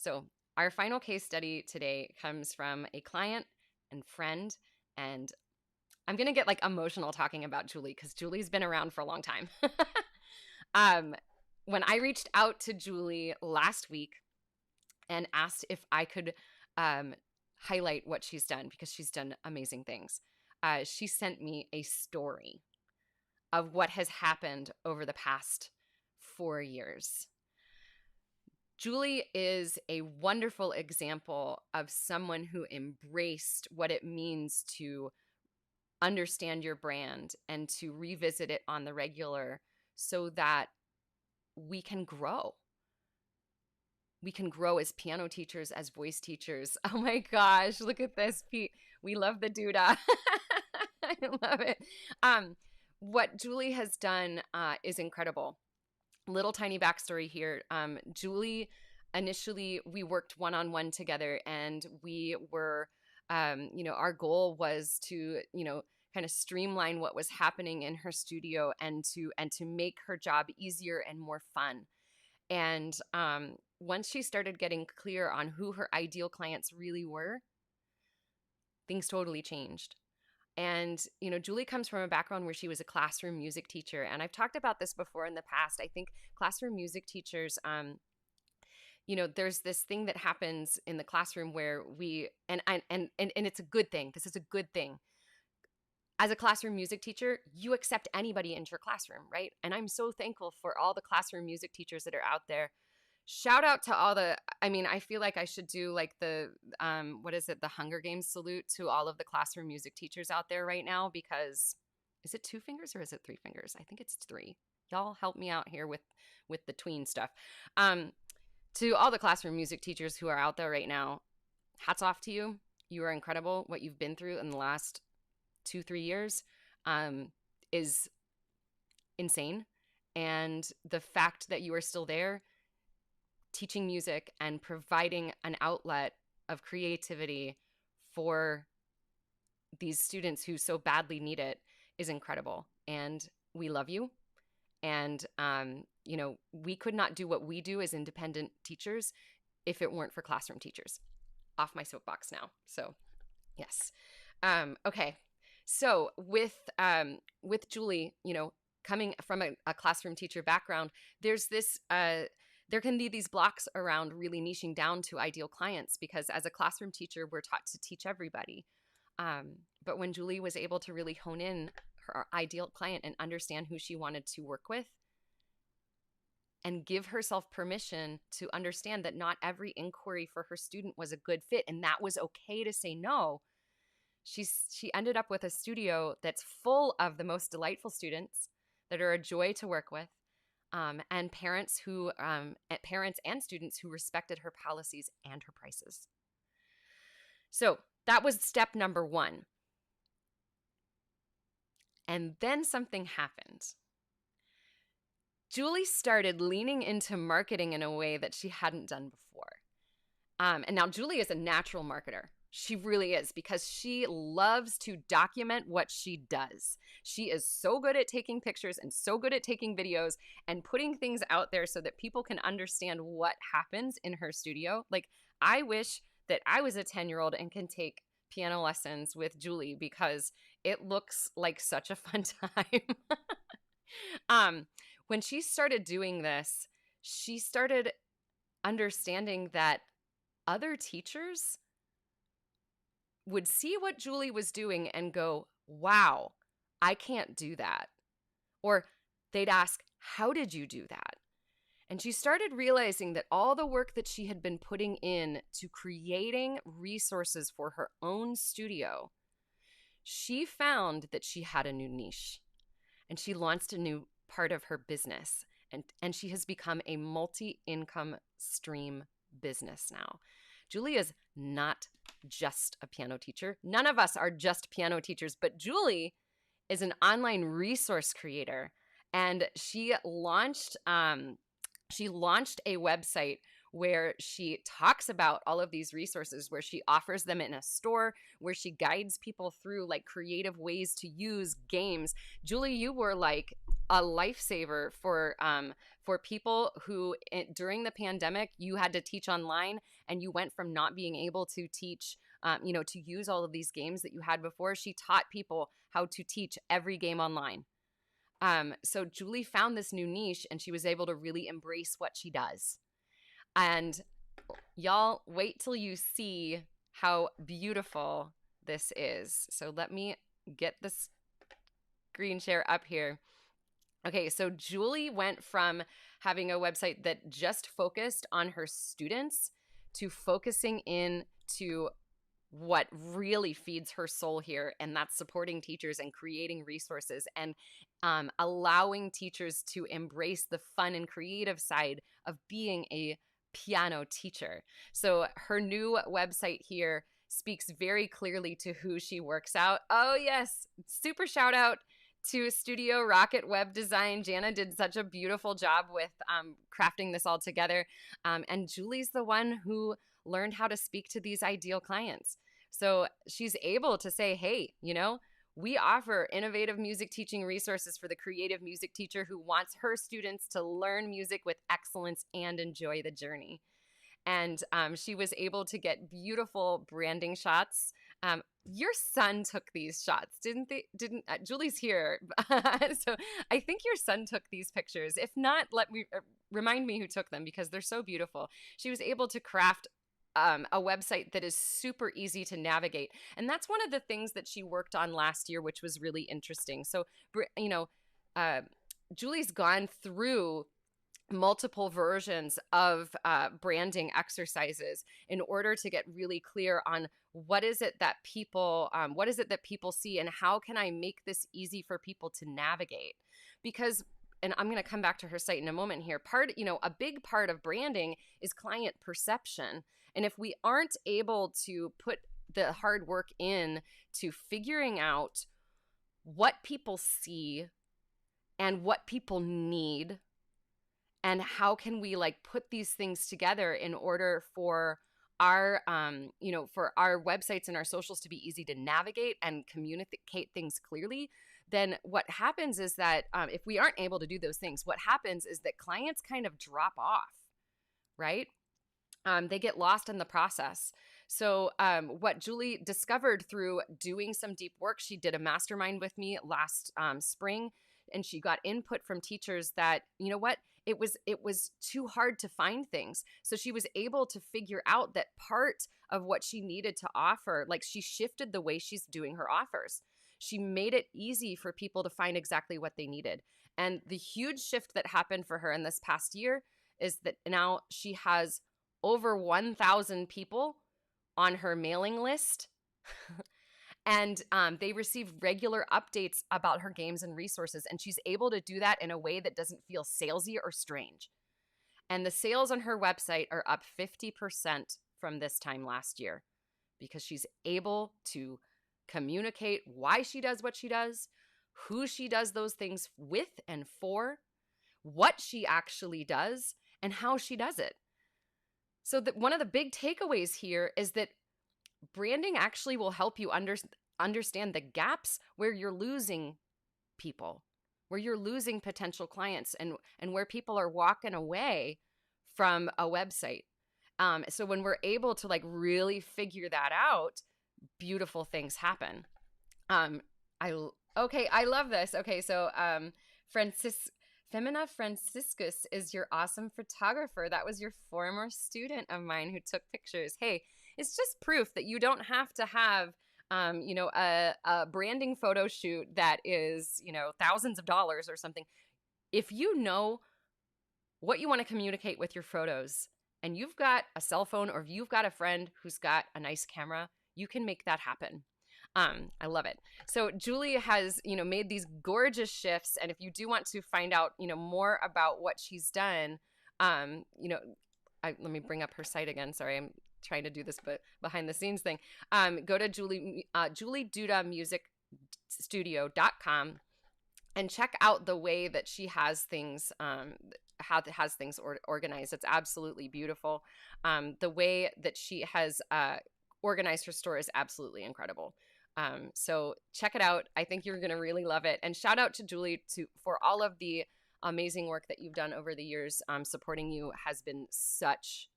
So our final case study today comes from a client and friend, and I'm going to get like emotional talking about Julie because Julie's been around for a long time. When I reached out to Julie last week and asked if I could highlight what she's done because she's done amazing things, she sent me a story of what has happened over the past 4 years. Julie is a wonderful example of someone who embraced what it means to understand your brand and to revisit it on the regular so that we can grow. We can grow as piano teachers, as voice teachers. Oh my gosh, look at this, Pete. We love the doodah. I love it. What Julie has done is incredible. Little tiny backstory here. Julie, initially, we worked one-on-one together, and we were, our goal was to, kind of streamline what was happening in her studio and to make her job easier and more fun. And once she started getting clear on who her ideal clients really were, things totally changed. And, Julie comes from a background where she was a classroom music teacher. And I've talked about this before in the past. I think classroom music teachers, there's this thing that happens in the classroom where and it's a good thing. This is a good thing. As a classroom music teacher, you accept anybody into your classroom, right? And I'm so thankful for all the classroom music teachers that are out there. Shout out to all I feel like I should do like the Hunger Games salute to all of the classroom music teachers out there right now, because is it 2 fingers or is it 3 fingers? I think it's 3. Y'all help me out here with the tween stuff. To all the classroom music teachers who are out there right now, hats off to you. You are incredible. What you've been through in the last 2-3 years is insane. And the fact that you are still there teaching music and providing an outlet of creativity for these students who so badly need it is incredible. And we love you. And, we could not do what we do as independent teachers if it weren't for classroom teachers. Off my soapbox now. So, yes. Okay. So with Julie, coming from a classroom teacher background, there's this, there can be these blocks around really niching down to ideal clients, because as a classroom teacher, we're taught to teach everybody. But when Julie was able to really hone in her ideal client and understand who she wanted to work with and give herself permission to understand that not every inquiry for her student was a good fit, and that was okay to say no, she ended up with a studio that's full of the most delightful students that are a joy to work with. And parents and students who respected her policies and her prices. So that was step number 1. And then something happened. Julie started leaning into marketing in a way that she hadn't done before. And now Julie is a natural marketer. She really is, because she loves to document what she does. She is so good at taking pictures and so good at taking videos and putting things out there so that people can understand what happens in her studio. Like, I wish that I was a 10-year-old and can take piano lessons with Julie, because it looks like such a fun time. When she started doing this, she started understanding that other teachers would see what Julie was doing and go, wow, I can't do that. Or they'd ask, how did you do that? And she started realizing that all the work that she had been putting in to creating resources for her own studio, she found that she had a new niche, and she launched a new part of her business. And she has become a multi-income stream business now. Julie is not just a piano teacher. None of us are just piano teachers, but Julie is an online resource creator, and she launched a website where she talks about all of these resources, where she offers them in a store, where she guides people through like creative ways to use games. Julie, you were like a lifesaver for people who during the pandemic you had to teach online and you went from not being able to teach to use all of these games that you had before. She taught people how to teach every game online. So Julie found this new niche and she was able to really embrace what she does. And y'all, wait till you see how beautiful this is. So let me get the screen share up here. Okay, so Julie went from having a website that just focused on her students to focusing into what really feeds her soul here, and that's supporting teachers and creating resources and allowing teachers to embrace the fun and creative side of being a piano teacher. So her new website here speaks very clearly to who she works out. Oh yes, super shout out to Studio Rocket Web Design. Jana did such a beautiful job with crafting this all together. And Julie's the one who learned how to speak to these ideal clients. So she's able to say, hey, we offer innovative music teaching resources for the creative music teacher who wants her students to learn music with excellence and enjoy the journey. And she was able to get beautiful branding shots. Your son took these shots, didn't they? Julie's here. So I think your son took these pictures. If not, remind me who took them because they're so beautiful. She was able to craft a website that is super easy to navigate. And that's one of the things that she worked on last year, which was really interesting. So, Julie's gone through multiple versions of branding exercises in order to get really clear on what is it that people see and how can I make this easy for people to navigate. Because, and I'm going to come back to her site in a moment here, a big part of branding is client perception. And if we aren't able to put the hard work in to figuring out what people see and what people need, and how can we put these things together in order for our, for our websites and our socials to be easy to navigate and communicate things clearly, then what happens is that if we aren't able to do those things, what happens is that clients kind of drop off, right? They get lost in the process. So what Julie discovered through doing some deep work, she did a mastermind with me last spring, and she got input from teachers that, it was too hard to find things. So she was able to figure out that part of what she needed to offer, she shifted the way she's doing her offers. She made it easy for people to find exactly what they needed. And the huge shift that happened for her in this past year is that now she has over 1,000 people on her mailing list. And they receive regular updates about her games and resources. And she's able to do that in a way that doesn't feel salesy or strange. And the sales on her website are up 50% from this time last year because she's able to communicate why she does what she does, who she does those things with and for, what she actually does, and how she does it. So one of the big takeaways here is that branding actually will help you understand the gaps where you're losing people, where you're losing potential clients, and where people are walking away from a website. So when we're able to really figure that out, beautiful things happen. I love this. Okay, so Femina Franciscus is your awesome photographer. That was your former student of mine who took pictures. Hey, it's just proof that you don't have to have, a branding photo shoot that is, thousands of dollars or something. If you know what you want to communicate with your photos and you've got a cell phone or if you've got a friend who's got a nice camera, you can make that happen. I love it. So Julie has, made these gorgeous shifts. And if you do want to find out, more about what she's done, let me bring up her site again. Sorry, I'm trying to do this, but behind the scenes thing. Go to JulieDudaMusicStudio.com and check out the way that she has things, organized. It's absolutely beautiful. The way that she has organized her store is absolutely incredible. So check it out. I think you're going to really love it. And shout out to Julie for all of the amazing work that you've done over the years. Supporting you has been such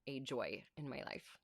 a joy in my life.